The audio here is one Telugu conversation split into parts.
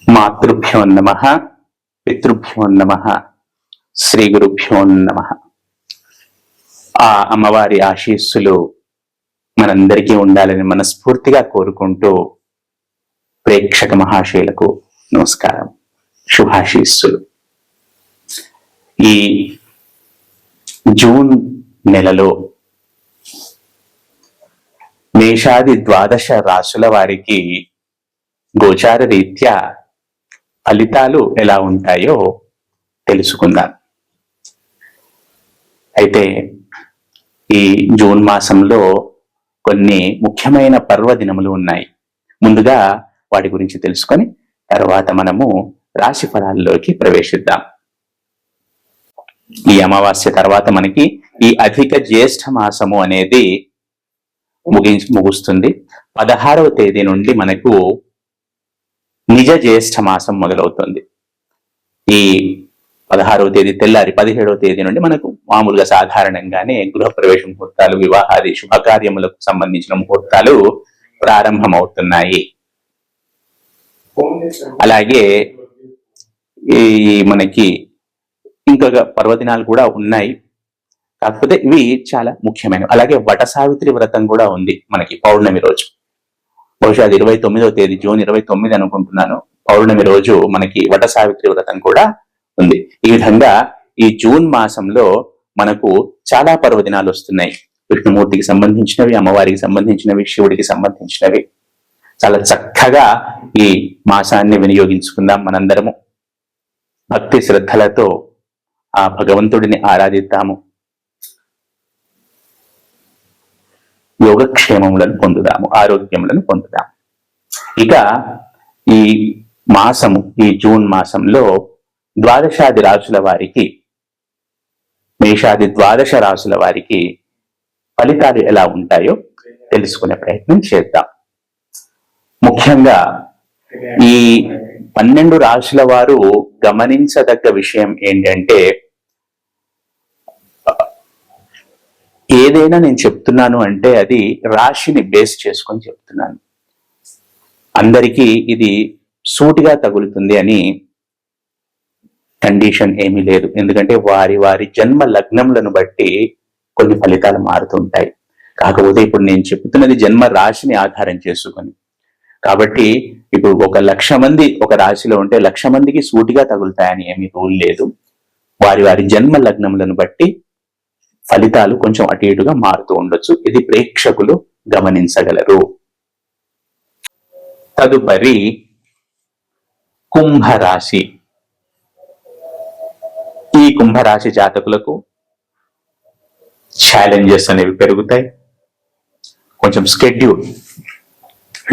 మాతృభ్యో నమః, పితృభ్యో నమః, శ్రీ గురుభ్యో నమః. ఆ అమ్మవారి ఆశీస్సులు మనందరికీ ఉండాలని మనస్ఫూర్తిగా కోరుకుంటూ ప్రేక్షక మహాశయులకు నమస్కారం, శుభాశీస్సులు. ఈ జూన్ నెలలో మేషాది 12 రాశుల వారికి గోచార రీత్యా ఫలితాలు ఎలా ఉంటాయో తెలుసుకుందాం. అయితే ఈ జూన్ మాసంలో కొన్ని ముఖ్యమైన పర్వదినములు ఉన్నాయి. ముందుగా వాటి గురించి తెలుసుకొని తర్వాత మనము రాశి ఫలాల్లోకి ప్రవేశిద్దాం. ఈ అమావాస్య తర్వాత మనకి ఈ అధిక జ్యేష్ఠ మాసము అనేది ముగుస్తుంది. 16వ తేదీ నుండి మనకు నిజ జ్యేష్ఠ మాసం మొదలవుతుంది. ఈ 16వ తేదీ తెల్లారి 17వ తేదీ నుండి మనకు మామూలుగా సాధారణంగానే గృహప్రవేశ ముహూర్తాలు, వివాహాది శుభకార్యములకు సంబంధించిన ముహూర్తాలు ప్రారంభమవుతున్నాయి. అలాగే ఈ మనకి ఇంకొక పర్వదినాలు కూడా ఉన్నాయి, కాకపోతే ఇవి చాలా ముఖ్యమైనవి. అలాగే వట సావిత్రి వ్రతం కూడా ఉంది మనకి పౌర్ణమి రోజు. బహుశా అది 29వ తేదీ, జూన్ 29 అనుకుంటున్నాను. పౌర్ణమి రోజు మనకి వట సావిత్రి వ్రతం కూడా ఉంది. ఈ విధంగా ఈ జూన్ మాసంలో మనకు చాలా పర్వదినాలు వస్తున్నాయి. విష్ణుమూర్తికి సంబంధించినవి, అమ్మవారికి సంబంధించినవి, శివుడికి సంబంధించినవి. చాలా చక్కగా ఈ మాసాన్ని వినియోగించుకుందాం. మనందరము భక్తి శ్రద్ధలతో ఆ భగవంతుడిని ఆరాధిద్దాము, యోగక్షేమములను పొందుదాము, ఆరోగ్యములను పొందుదాము. ఇక ఈ మాసము, ఈ జూన్ మాసంలో ద్వాదశాది రాశుల వారికి, మేషాది 12 రాశుల వారికి ఫలితాలు ఎలా ఉంటాయో తెలుసుకునే ప్రయత్నం చేద్దాం. ముఖ్యంగా ఈ 12 రాశుల వారు గమనించదగ్గ విషయం ఏంటంటే, ఏదైనా నేను చెప్తున్నాను అంటే అది రాశిని బేస్ చేసుకొని చెప్తున్నాను. అందరికీ ఇది సూటిగా తగులుతుంది అని కండిషన్ ఏమీ లేదు. ఎందుకంటే వారి వారి జన్మ లగ్నములను బట్టి కొన్ని ఫలితాలు మారుతుంటాయి. కాకపోతే ఇప్పుడు నేను చెప్తున్నది జన్మ రాశిని ఆధారం చేసుకొని, కాబట్టి ఇప్పుడు 1,00,000 మంది ఒక రాశిలో ఉంటే 1,00,000 మందికి సూటిగా తగులుతాయని ఏమీ రూల్ లేదు. వారి వారి జన్మ లగ్నములను బట్టి ఫలితాలు కొంచెం అటు ఇటుగా మారుతూ ఉండొచ్చు. ఇది ప్రేక్షకులు గమనించగలరు. తదుపరి కుంభరాశి. ఈ కుంభరాశి జాతకులకు ఛాలెంజెస్ అనేవి పెరుగుతాయి. కొంచెం స్కెడ్యూల్,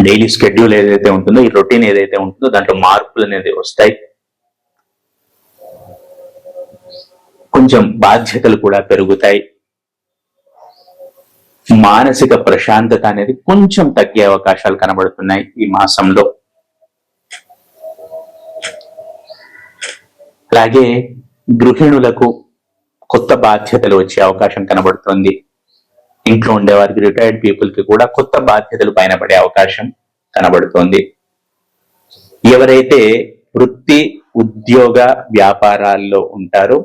డైలీ స్కెడ్యూల్ ఏదైతే ఉంటుందో, ఈ రొటీన్ ఏదైతే ఉంటుందో దాంట్లో మార్పులు అనేది వస్తాయి. కొంచెం బాధ్యతలు కూడా పెరుగుతాయి. మానసిక ప్రశాంతత అనేది కొంచెం తగ్గే అవకాశాలు కనబడుతున్నాయి ఈ మాసంలో. అలాగే గృహిణులకు కొత్త బాధ్యతలు వచ్చే అవకాశం కనబడుతుంది. ఇంట్లో ఉండేవారికి, రిటైర్డ్ పీపుల్ కి కూడా కొత్త బాధ్యతలు పైన పడే అవకాశం కనబడుతోంది. ఎవరైతే వృత్తి, ఉద్యోగ, వ్యాపారాల్లో ఉంటారో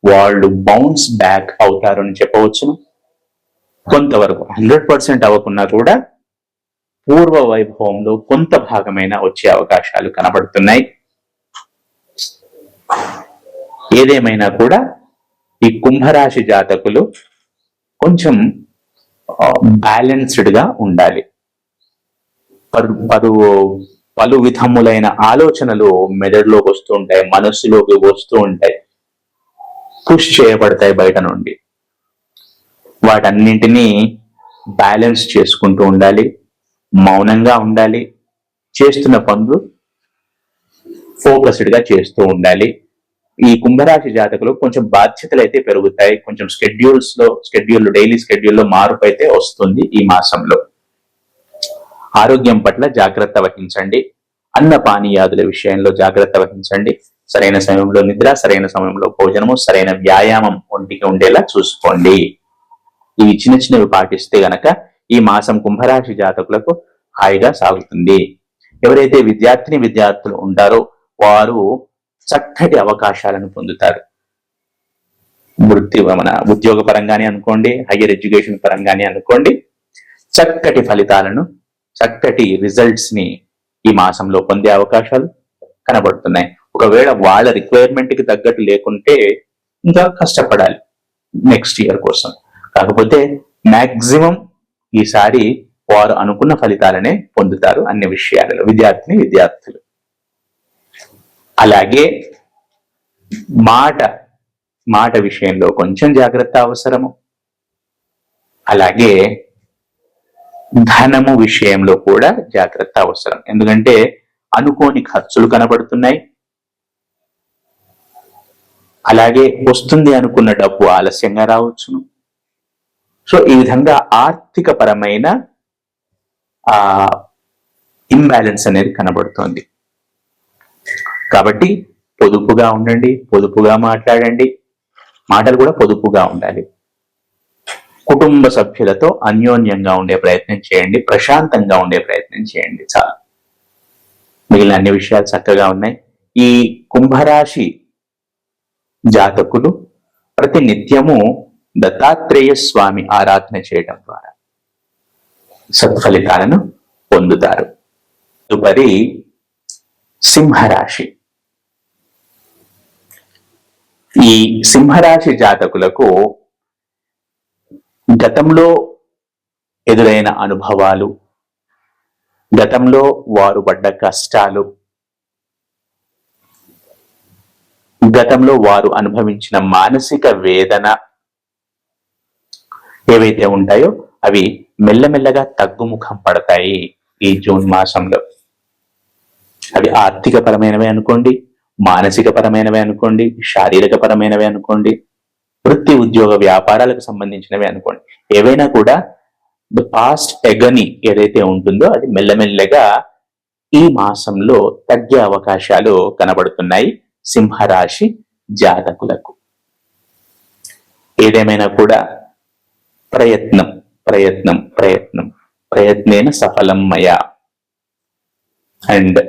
వాళ్ళు బౌన్స్ బ్యాక్ అవుతారు అని చెప్పవచ్చును. కొంతవరకు 100% అవ్వకున్నా కూడా పూర్వ వైభవంలో కొంత భాగమైన వచ్చే అవకాశాలు కనబడుతున్నాయి. ఏదేమైనా కూడా ఈ కుంభరాశి జాతకులు కొంచెం బ్యాలెన్స్డ్ గా ఉండాలి. పలు విధములైన ఆలోచనలు మెదడులోకి వస్తూ ఉంటాయి, మనస్సులోకి వస్తూ ఉంటాయి, పుష్ చేయబడతాయి బయట నుండి. వాటన్నింటినీ బ్యాలెన్స్ చేసుకుంటూ ఉండాలి, మౌనంగా ఉండాలి, చేస్తున్న పనులు ఫోకస్డ్ గా చేస్తూ ఉండాలి. ఈ కుంభరాశి జాతకులు కొంచెం బాధ్యతలు అయితే పెరుగుతాయి. కొంచెం డైలీ స్కెడ్యూల్లో మార్పు అయితే వస్తుంది ఈ మాసంలో. ఆరోగ్యం పట్ల జాగ్రత్త వహించండి. అన్న పానీయాదుల విషయంలో జాగ్రత్త వహించండి. సరైన సమయంలో నిద్ర, సరైన సమయంలో భోజనము, సరైన వ్యాయామం ఒంటికి ఉండేలా చూసుకోండి. ఇవి చిన్నవి పాటిస్తే గనక ఈ మాసం కుంభరాశి జాతకులకు హాయిగా సాగుతుంది. ఎవరైతే విద్యార్థులు ఉంటారో వారు చక్కటి అవకాశాలను పొందుతారు. మన ఉద్యోగ పరంగానే అనుకోండి, హయ్యర్ ఎడ్యుకేషన్ పరంగానే అనుకోండి, చక్కటి ఫలితాలను, చక్కటి రిజల్ట్స్ ని ఈ మాసంలో పొందే అవకాశాలు కనబడుతున్నాయి. ఒకవేళ వాళ్ళ రిక్వైర్మెంట్ కి తగ్గట్టు లేకుంటే ఇంకా కష్టపడాలి నెక్స్ట్ ఇయర్ కోసం. కాకపోతే మాక్సిమం ఈసారి వారు అనుకున్న ఫలితాలనే పొందుతారు అన్ని విషయాలలో విద్యార్థులు. అలాగే మాట విషయంలో కొంచెం జాగ్రత్త అవసరము. అలాగే ధనము విషయంలో కూడా జాగ్రత్త అవసరం. ఎందుకంటే అనుకోని ఖర్చులు కనబడుతున్నాయి. అలాగే వస్తుంది అనుకున్న డబ్బు ఆలస్యంగా రావచ్చును. సో ఈ విధంగా ఆర్థిక పరమైన ఇంబ్యాలెన్స్ అనేది కనబడుతోంది. కాబట్టి పొదుపుగా ఉండండి, పొదుపుగా మాట్లాడండి, మాటలు కూడా పొదుపుగా ఉండాలి. కుటుంబ సభ్యులతో అన్యోన్యంగా ఉండే ప్రయత్నం చేయండి, ప్రశాంతంగా ఉండే ప్రయత్నం చేయండి. చాలు. మిగిలిన అన్ని విషయాలు చక్కగా ఉన్నాయి. ఈ కుంభరాశి జాతకులు ప్రతి నిత్యము దత్తాత్రేయ స్వామి ఆరాధన చేయడం ద్వారా సత్ఫలితాలను పొందుతారు. తదుపరి సింహరాశి. ఈ సింహరాశి జాతకులకు గతంలో ఎదురైన అనుభవాలు, గతంలో వారు పడ్డ కష్టాలు, గతంలో వారు అనుభవించిన మానసిక వేదన ఏవైతే ఉంటాయో అవి మెల్లమెల్లగా తగ్గుముఖం పడతాయి ఈ జూన్ మాసంలో. అవి ఆర్థిక పరమైనవే అనుకోండి, మానసిక పరమైనవే అనుకోండి, శారీరక పరమైనవే అనుకోండి, వృత్తి ఉద్యోగ వ్యాపారాలకు సంబంధించినవి అనుకోండి. ఏవైనా కూడా ద పాస్ట్ ఎగని ఏదైతే ఉంటుందో అది మెల్లమెల్లగా ఈ మాసంలో తగ్గే అవకాశాలు కనబడుతున్నాయి సింహరాశి జాతకులకు. ఏదేమైనా కూడా ప్రయత్నేన సఫలం మయా and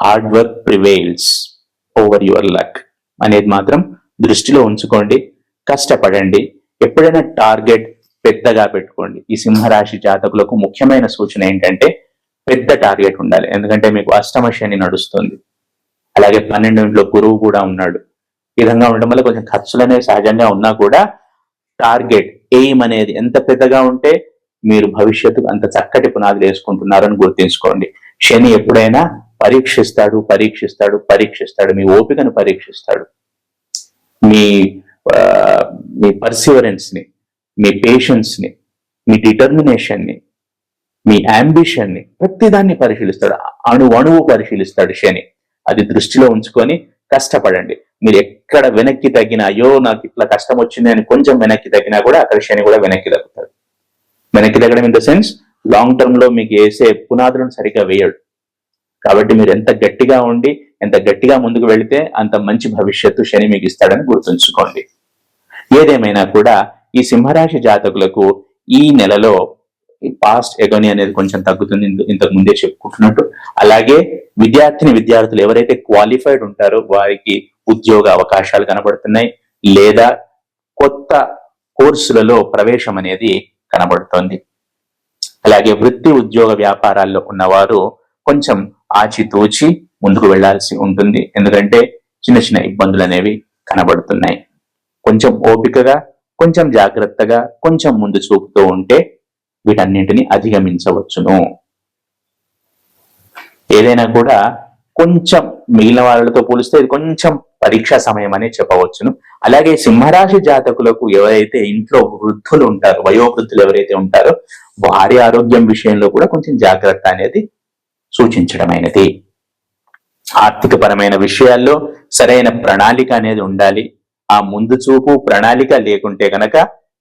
hard work prevails over your luck అనేది మాత్రం దృష్టిలో ఉంచుకోండి. కష్టపడండి. ఎప్పుడైనా టార్గెట్ పెద్దగా పెట్టుకోండి. ఈ సింహరాశి జాతకులకు ముఖ్యమైన సూచన ఏంటంటే పెద్ద టార్గెట్ ఉండాలి. ఎందుకంటే మీకు అష్టమ శని నడుస్తుంది, అలాగే 12 గురువు కూడా ఉన్నాడు. ఈ విధంగా ఉండడం వల్ల కొంచెం ఖర్చులు అనేవి సహజంగా ఉన్నా కూడా టార్గెట్ ఎయిమ్ అనేది ఎంత పెద్దగా ఉంటే మీరు భవిష్యత్తుకు అంత చక్కటి పునాదులు వేసుకుంటున్నారని గుర్తుంచుకోండి. శని ఎప్పుడైనా పరీక్షిస్తాడు. మీ ఓపికను పరీక్షిస్తాడు, మీ పర్సివరెన్స్ ని, మీ పేషెన్స్ ని, మీ డిటర్మినేషన్ ని, మీ అంబిషన్ ని, ప్రతిదాన్ని పరిశీలిస్తాడు. అణువు పరిశీలిస్తాడు శని. అది దృష్టిలో ఉంచుకొని కష్టపడండి. మీరు ఎక్కడ వెనక్కి తగ్గినా, అయ్యో నాకు ఇట్లా కష్టం వచ్చింది అని కొంచెం వెనక్కి తగ్గినా కూడా అక్కడ శని కూడా వెనక్కి తగ్గుతాడు. వెనక్కి తగ్గడం in the sense long term లో మీకు వేసే పునాదులను సరిగ్గా వేయడు. కాబట్టి మీరు ఎంత గట్టిగా ఉండి, ఎంత గట్టిగా ముందుకు వెళితే అంత మంచి భవిష్యత్తు శని మీకు ఇస్తాడని గుర్తుంచుకోండి. ఏదేమైనా కూడా ఈ సింహరాశి జాతకులకు ఈ నెలలో పాస్ట్ ఎగోని అనేది కొంచెం తగ్గుతుంది, ఇంతకు ముందే చెప్పుకుంటున్నట్టు. అలాగే విద్యార్థులు ఎవరైతే క్వాలిఫైడ్ ఉంటారో వారికి ఉద్యోగ అవకాశాలు కనబడుతున్నాయి, లేదా కొత్త కోర్సులలో ప్రవేశం అనేది కనబడుతోంది. అలాగే వృత్తి ఉద్యోగ వ్యాపారాల్లో ఉన్నవారు కొంచెం ఆచితూచి ముందుకు వెళ్లాల్సి ఉంటుంది. ఎందుకంటే చిన్న ఇబ్బందులు అనేవి కనబడుతున్నాయి. కొంచెం ఓపికగా, కొంచెం జాగ్రత్తగా, కొంచెం ముందు చూపుతూ ఉంటే వీటన్నింటినీ అధిగమించవచ్చును. ఏదైనా కూడా కొంచెం మిగిలిన వాళ్ళతో పోలిస్తే ఇది కొంచెం పరీక్షా సమయం అనే చెప్పవచ్చును. అలాగే సింహరాశి జాతకులకు ఎవరైతే ఇంట్లో వృద్ధులు ఉంటారో, వయోవృద్ధులు ఎవరైతే ఉంటారో వారి ఆరోగ్యం విషయంలో కూడా కొంచెం జాగ్రత్త అనేది సూచించడమైనది. ఆర్థిక పరమైన విషయాల్లో సరైన ప్రణాళిక అనేది ఉండాలి. ఆ ముందు చూపు ప్రణాళిక లేకుంటే కనుక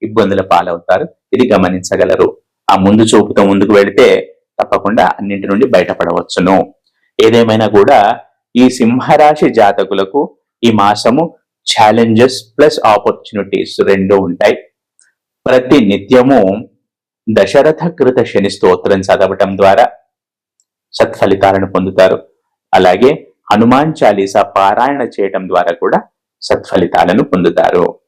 ఇబ్బందుల పాలవుతారు. ఇది గమనించగలరు. ఆ ముందు చూపుతో ముందుకు వెళితే తప్పకుండా అన్నింటి నుండి బయటపడవచ్చును. ఏదేమైనా కూడా ఈ సింహరాశి జాతకులకు ఈ మాసము ఛాలెంజెస్ ప్లస్ ఆపర్చునిటీస్ రెండు ఉంటాయి. ప్రతి నిత్యము దశరథ కృత శని స్తోత్రం చదవటం ద్వారా, సత్ఫలితాలను పొందుతారు. అలాగే హనుమాన్ చాలీసా పారాయణ చేయటం ద్వారా కూడా సత్ఫలితాలను పొందుతారు.